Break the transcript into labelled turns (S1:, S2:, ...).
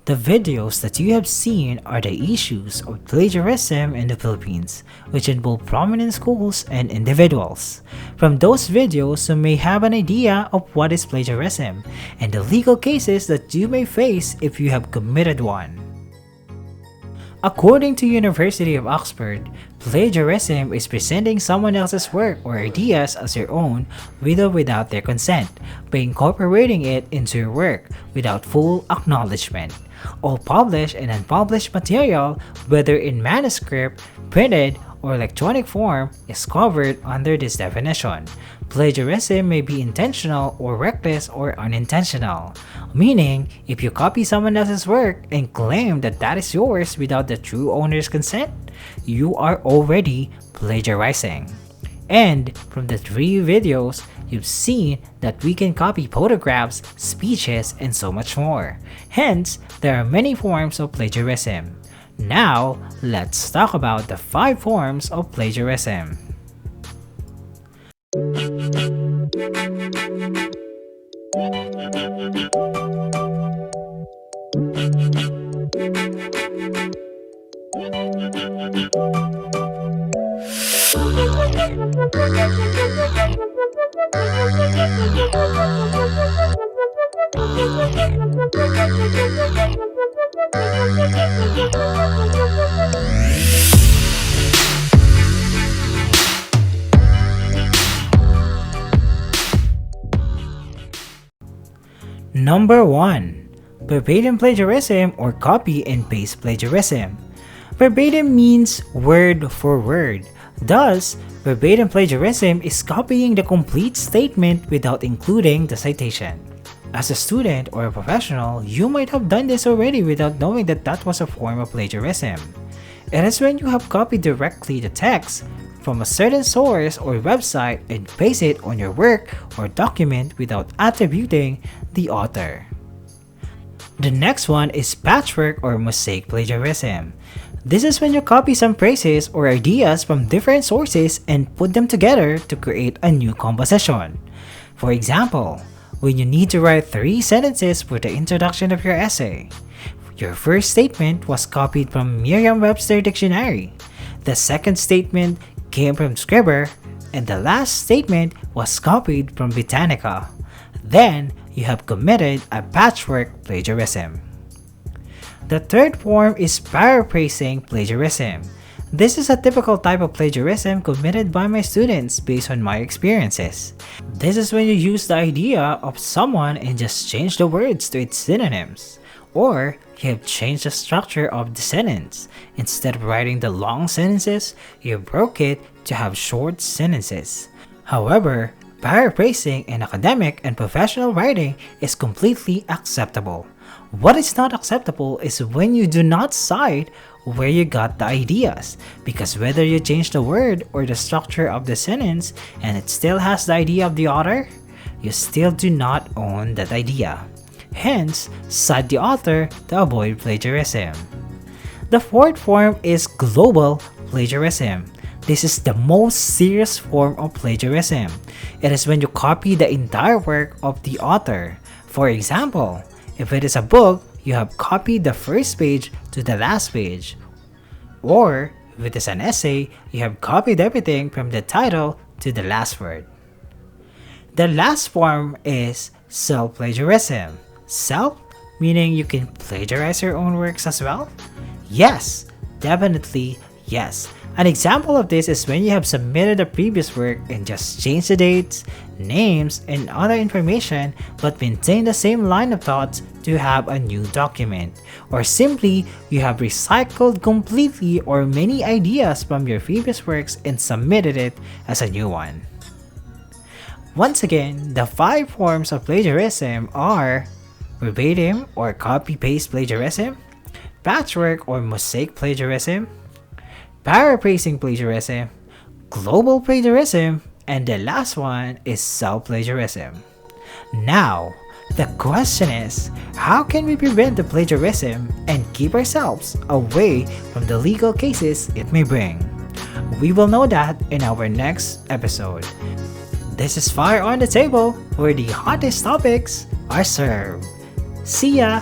S1: The videos that you have seen are the issues of plagiarism in the Philippines, which involve prominent schools and individuals. From those videos, you may have an idea of what is plagiarism and the legal cases that you may face if you have committed one. According to University of Oxford, plagiarism is presenting someone else's work or ideas as your own with or without their consent, by incorporating it into your work without full acknowledgement. All published and unpublished material, whether in manuscript, printed, or electronic form, is covered under this definition. Plagiarism may be intentional or reckless or unintentional, meaning if you copy someone else's work and claim that that is yours without the true owner's consent, you are already plagiarizing. And from the 3 videos, you've seen that we can copy photographs, speeches, and so much more. Hence, there are many forms of plagiarism. Now, let's talk about the 5 forms of plagiarism. Number 1. Verbatim plagiarism or copy and paste plagiarism. Verbatim means word for word. Thus, verbatim plagiarism is copying the complete statement without including the citation. As a student or a professional, you might have done this already without knowing that that was a form of plagiarism. It is when you have copied directly the text from a certain source or website and paste it on your work or document without attributing the author. The next one is patchwork or mosaic plagiarism. This is when you copy some phrases or ideas from different sources and put them together to create a new composition. For example, when you need to write 3 sentences for the introduction of your essay. Your first statement was copied from Merriam-Webster Dictionary. The second statement came from Scribner, and the last statement was copied from Britannica. Then, you have committed a patchwork plagiarism. The third form is paraphrasing plagiarism. This is a typical type of plagiarism committed by my students based on my experiences. This is when you use the idea of someone and just change the words to its synonyms. Or you have changed the structure of the sentence. Instead of writing the long sentences, you broke it to have short sentences. However, paraphrasing in academic and professional writing is completely acceptable. What is not acceptable is when you do not cite where you got the ideas, because whether you change the word or the structure of the sentence and it still has the idea of the author, you still do not own that idea. Hence, cite the author to avoid plagiarism. The fourth form is global plagiarism. This is the most serious form of plagiarism. It is when you copy the entire work of the author. For example, if it is a book, you have copied the first page to the last page. Or, if it is an essay, you have copied everything from the title to the last word. The last form is self-plagiarism. Self, meaning you can plagiarize your own works as well? Yes, definitely yes. An example of this is when you have submitted a previous work and just change the dates, names, and other information but maintain the same line of thoughts to have a new document. Or simply, you have recycled completely or many ideas from your previous works and submitted it as a new one. Once again, the 5 forms of plagiarism are verbatim or copy-paste plagiarism, patchwork or mosaic plagiarism, paraphrasing plagiarism, global plagiarism, and the last one is self-plagiarism. Now, the question is, how can we prevent the plagiarism and keep ourselves away from the legal cases it may bring? We will know that in our next episode. This is Fire on the Table, where the hottest topics are served. See ya!